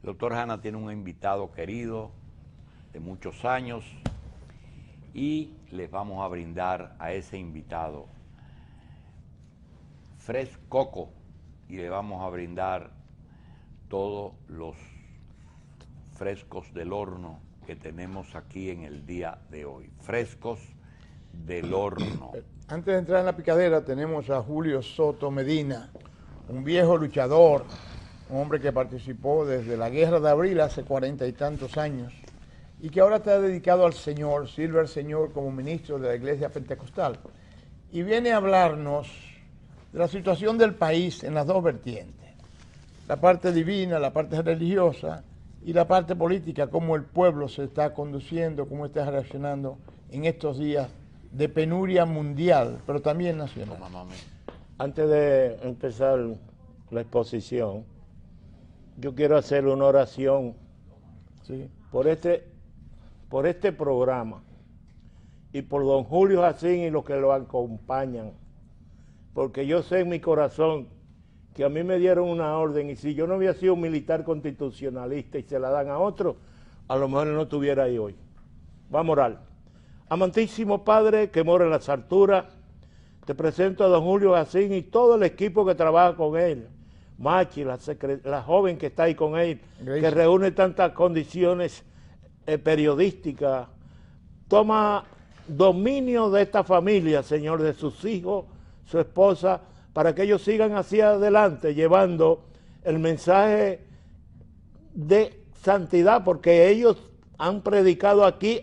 Doctor Hanna tiene un invitado querido de muchos años y les vamos a brindar a ese invitado Frescoco y le vamos a brindar todos los frescos del horno que tenemos aquí en el día de hoy. Frescos del horno. Antes de entrar en la picadera tenemos a Julio Soto Medina, un viejo luchador, un hombre que participó desde la Guerra de Abril hace 40 y tantos años y que ahora está dedicado al Señor, sirve al Señor como ministro de la Iglesia Pentecostal y viene a hablarnos de la situación del país en las dos vertientes, la parte divina, la parte religiosa y la parte política, cómo el pueblo se está conduciendo, cómo está reaccionando en estos días de penuria mundial, pero también nacional. Antes de empezar la exposición, yo quiero hacer una oración por este programa y por don Julio Jacín y los que lo acompañan, porque yo sé en mi corazón que a mí me dieron una orden y si yo no había sido militar constitucionalista y se la dan a otro, a lo mejor no estuviera ahí hoy. Vamos a orar. Amantísimo Padre que mora en las alturas, te presento a don Julio Jacín y todo el equipo que trabaja con él. Machi, la joven que está ahí con él, que reúne tantas condiciones periodísticas. Toma dominio de esta familia, Señor, de sus hijos, su esposa, para que ellos sigan hacia adelante llevando el mensaje de santidad, porque ellos han predicado aquí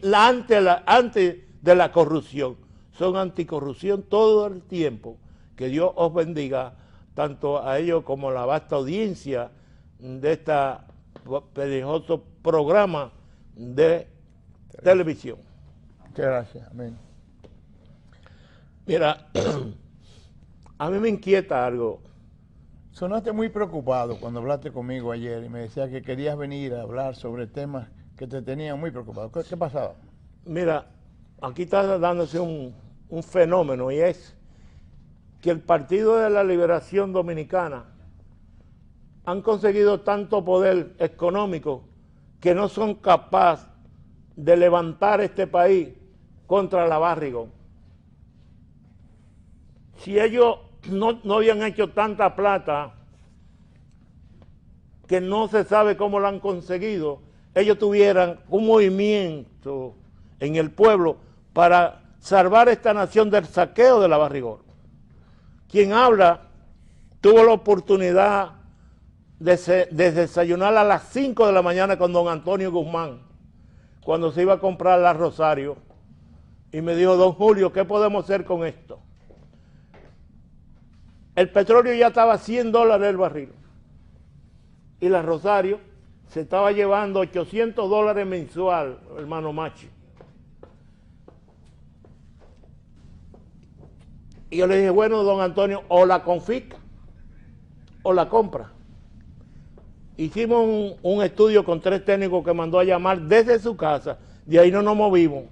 antes de la corrupción. Son anticorrupción todo el tiempo. Que Dios os bendiga, tanto a ellos como a la vasta audiencia de este peligroso programa de televisión. Muchas gracias, amén. Mira, a mí me inquieta algo. Sonaste muy preocupado cuando hablaste conmigo ayer y me decías que querías venir a hablar sobre temas que te tenían muy preocupado. ¿Qué pasaba? Mira, aquí está dándose un fenómeno y es que el Partido de la Liberación Dominicana han conseguido tanto poder económico que no son capaces de levantar este país contra la Barrigón. Si ellos no habían hecho tanta plata que no se sabe cómo lo han conseguido, ellos tuvieran un movimiento en el pueblo para salvar esta nación del saqueo de la Barrigón. Quien habla tuvo la oportunidad de desayunar a las 5 de la mañana con don Antonio Guzmán, cuando se iba a comprar la Rosario, y me dijo, don Julio, ¿qué podemos hacer con esto? El petróleo ya estaba a $100 el barril, y la Rosario se estaba llevando $800 mensual, hermano Machi. Y yo le dije, bueno, don Antonio, o la confisca o la compra. Hicimos un estudio con 3 técnicos que mandó a llamar desde su casa, de ahí no nos movimos.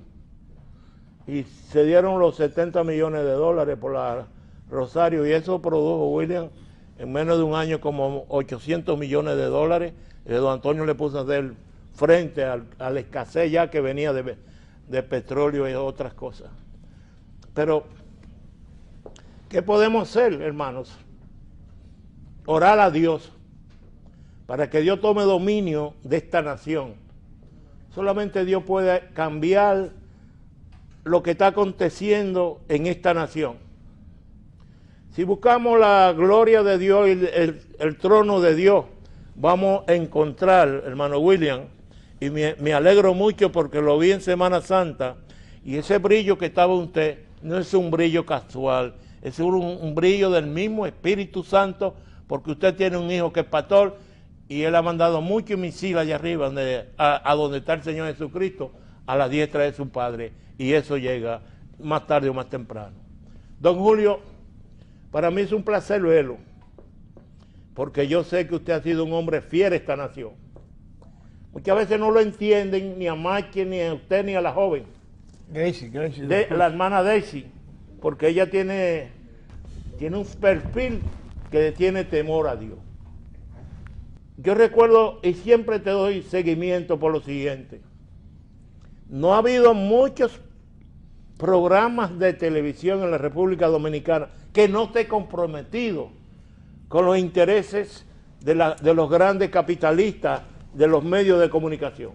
Y se dieron los $70 millones por la Rosario, y eso produjo, William, en menos de un año como $800 millones. Don Antonio le puso a hacer frente a la escasez ya que venía de petróleo y otras cosas. Pero ¿qué podemos hacer, hermanos? Orar a Dios para que Dios tome dominio de esta nación. Solamente Dios puede cambiar lo que está aconteciendo en esta nación. Si buscamos la gloria de Dios y el trono de Dios, vamos a encontrar, hermano William, y me alegro mucho porque lo vi en Semana Santa, y ese brillo que estaba usted no es un brillo casual, es un brillo del mismo Espíritu Santo, porque usted tiene un hijo que es pastor y él ha mandado muchos misiles allá arriba a donde está el Señor Jesucristo, a la diestra de su Padre, y eso llega más tarde o más temprano. Don Julio, para mí es un placer verlo, porque yo sé que usted ha sido un hombre fiel a esta nación. Muchas veces no lo entienden ni a Machi, ni a usted, ni a la joven. Gracie. La hermana Daisy, porque ella tiene un perfil que tiene temor a Dios. yo recuerdo y siempre te doy seguimiento por lo siguiente. No ha habido muchos programas de televisión en la República Dominicana que no esté comprometido con los intereses de los grandes capitalistas de los medios de comunicación.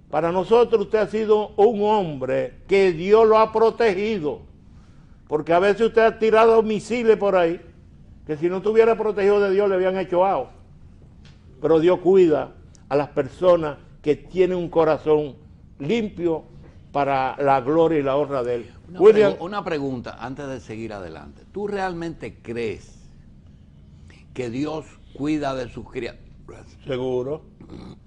Para nosotros usted ha sido un hombre que Dios lo ha protegido, porque a veces usted ha tirado misiles por ahí, que si no estuviera protegido de Dios le habían hecho ao. Pero Dios cuida a las personas que tienen un corazón limpio para la gloria y la honra de Él. Una pregunta antes de seguir adelante. ¿Tú realmente crees que Dios cuida de sus criaturas? Seguro,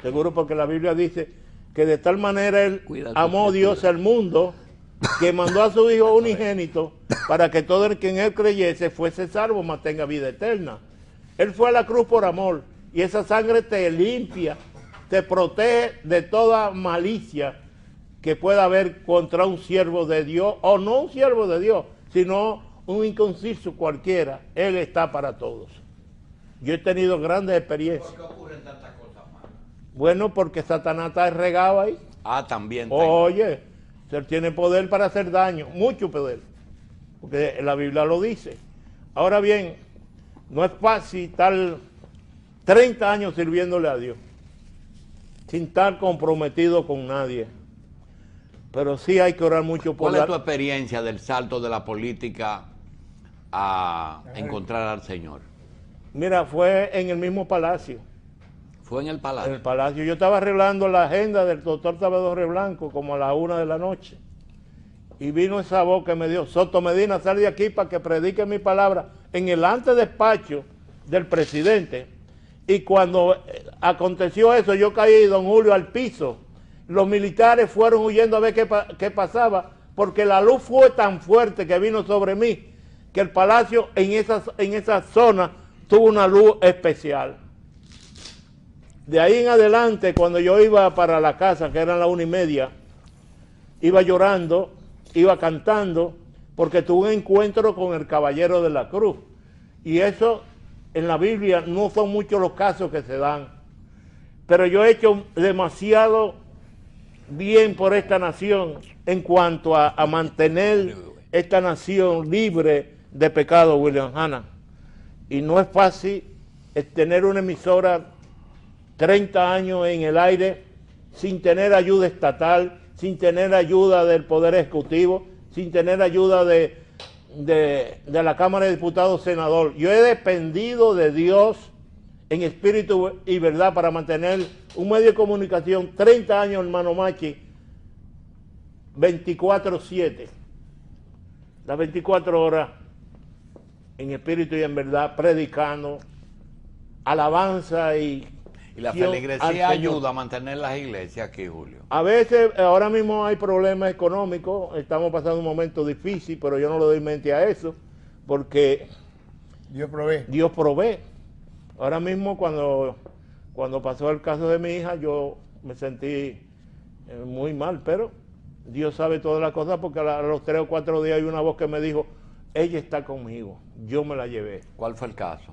seguro, porque la Biblia dice que de tal manera Él amó Dios al mundo que mandó a su Hijo unigénito para que todo el que en Él creyese fuese salvo, mas tenga vida eterna. Él fue a la cruz por amor y esa sangre te limpia, te protege de toda malicia que pueda haber contra un siervo de Dios, o no un siervo de Dios, sino un inconciso cualquiera. Él está para todos. Yo he tenido grandes experiencias. ¿Por qué ocurren tantas cosas malas? Bueno, porque Satanás está regado ahí. Ah, también. Oye, él tiene poder para hacer daño, mucho poder, porque la Biblia lo dice. Ahora bien, no es fácil estar 30 años sirviéndole a Dios, sin estar comprometido con nadie. Pero sí hay que orar mucho por ¿Cuál es tu experiencia del salto de la política a encontrar al Señor? Mira, fue en el mismo palacio. ¿Fue en el palacio? En el palacio. Yo estaba arreglando la agenda del doctor Salvador Blanco como a la 1 de la noche. Y vino esa voz que me dio: Soto Medina, sal de aquí para que predique mi palabra en el antedespacho del presidente. Y cuando aconteció eso, yo caí, don Julio, al piso. Los militares fueron huyendo a ver qué pasaba, porque la luz fue tan fuerte que vino sobre mí, que el palacio en esa zona tuvo una luz especial. De ahí en adelante, cuando yo iba para la casa, que eran las 1:30, iba llorando, iba cantando, porque tuve un encuentro con el Caballero de la Cruz. Y eso en la Biblia no son muchos los casos que se dan. Pero yo he hecho demasiado bien por esta nación en cuanto a mantener esta nación libre de pecado, William Hanna. Y no es fácil tener una emisora 30 años en el aire sin tener ayuda estatal, sin tener ayuda del Poder Ejecutivo, sin tener ayuda de la Cámara de Diputados, senador. Yo he dependido de Dios en espíritu y verdad para mantener un medio de comunicación 30 años, hermano Machi, 24/7, las 24 horas en espíritu y en verdad, predicando, alabanza y la feligresía ayuda a mantener las iglesias aquí, Julio. A veces, ahora mismo hay problemas económicos, estamos pasando un momento difícil, pero yo no le doy mente a eso, porque Dios provee. Dios provee. Ahora mismo cuando pasó el caso de mi hija, yo me sentí muy mal, pero Dios sabe todas las cosas, porque a los 3 o 4 días hay una voz que me dijo: ella está conmigo, yo me la llevé. ¿Cuál fue el caso?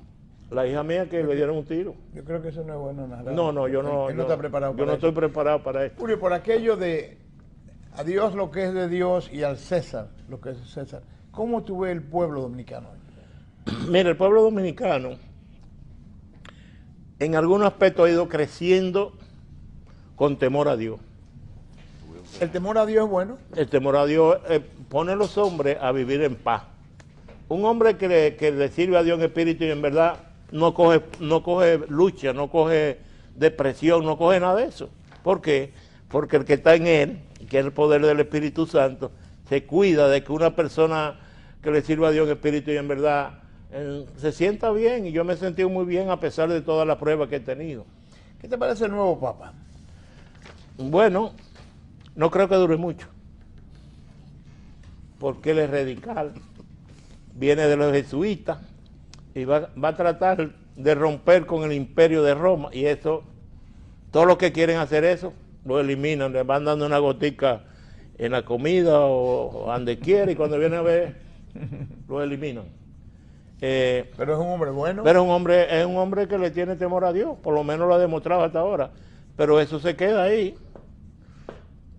La hija mía, que le dieron un tiro. Yo creo que eso no es bueno nada. No, yo no. Él no está preparado para yo no eso. estoy preparado para esto. Julio, por aquello de a Dios lo que es de Dios y al César lo que es de César, ¿cómo tú ves el pueblo dominicano? Mira, el pueblo dominicano en algunos aspectos ha ido creciendo con temor a Dios. ¿El temor a Dios es bueno? El temor a Dios pone a los hombres a vivir en paz. Un hombre que le sirve a Dios en espíritu y en verdad no coge lucha, no coge depresión, no coge nada de eso. ¿Por qué? Porque el que está en él, que es el poder del Espíritu Santo, se cuida de que una persona que le sirva a Dios en espíritu y en verdad se sienta bien. Y yo me he sentido muy bien a pesar de todas las pruebas que he tenido. ¿Qué te parece el nuevo Papa? Bueno, no creo que dure mucho, porque él es radical, viene de los jesuitas y va a tratar de romper con el imperio de Roma, y eso, todos los que quieren hacer eso, lo eliminan, le van dando una gotica en la comida o donde quiera, y cuando viene a ver, lo eliminan. Pero es un hombre bueno. Pero es un hombre que le tiene temor a Dios, por lo menos lo ha demostrado hasta ahora. Pero eso se queda ahí.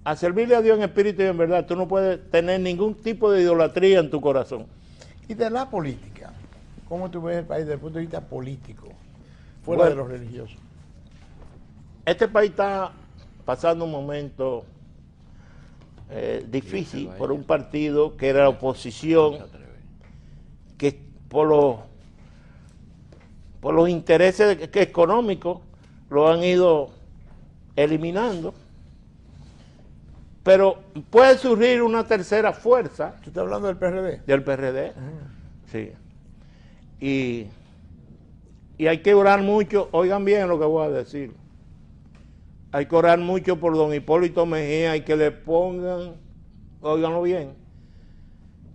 A servirle a Dios en espíritu y en verdad, tú no puedes tener ningún tipo de idolatría en tu corazón. Y de la política, ¿cómo tú ves el país desde el punto de vista político, fuera de los religiosos? Este país está pasando un momento difícil por un partido que era la oposición, que por los intereses económicos lo han ido eliminando. Pero puede surgir una tercera fuerza. ¿Tú estás hablando del PRD? Del PRD, sí. Y hay que orar mucho, oigan bien lo que voy a decir. Hay que orar mucho por don Hipólito Mejía y que le pongan, óiganlo bien,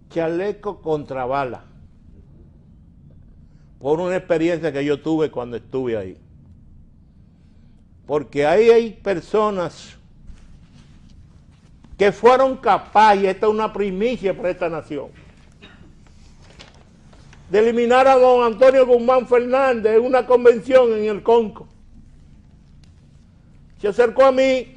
chaleco contra bala. Por una experiencia que yo tuve cuando estuve ahí. Porque ahí hay personas que fueron capaces, y esta es una primicia para esta nación, de eliminar a don Antonio Guzmán Fernández en una convención en el Conco. Se acercó a mí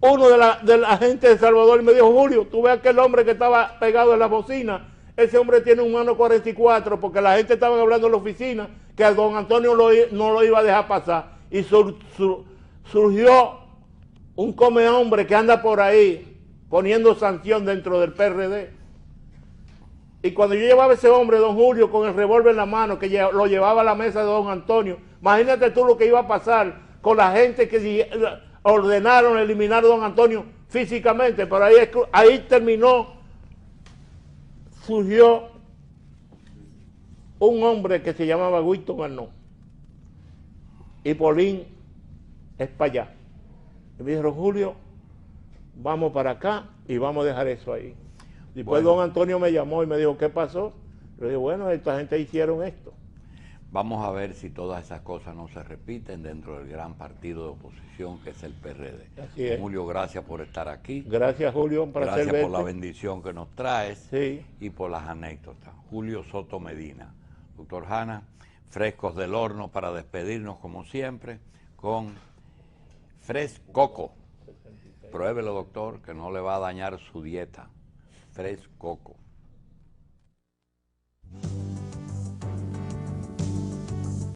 uno de la gente de Salvador y me dijo: Julio, tú ves aquel hombre que estaba pegado en la bocina, ese hombre tiene un mano 44, porque la gente estaba hablando en la oficina que a don Antonio no lo iba a dejar pasar. Y surgió un come hombre que anda por ahí poniendo sanción dentro del PRD. Y cuando yo llevaba a ese hombre, don Julio, con el revólver en la mano, que lo llevaba a la mesa de don Antonio, imagínate tú lo que iba a pasar con la gente que ordenaron eliminar a don Antonio físicamente. Pero ahí terminó, surgió un hombre que se llamaba Winston Arnó. Y Polín es para allá. Y me dijeron: Julio, vamos para acá y vamos a dejar eso ahí. Después don Antonio me llamó y me dijo: ¿qué pasó? Le dije: bueno, esta gente hicieron esto. Vamos a ver si todas esas cosas no se repiten dentro del gran partido de oposición que es el PRD. Así es. Julio, gracias por estar aquí. Gracias, Julio, un placer Gracias por verte. la bendición que nos traes, Sí. y por las anécdotas. Julio Soto Medina. Doctor Hanna, frescos del horno para despedirnos como siempre con Frescoco. Pruébelo, doctor, que no le va a dañar su dieta. Frescoco.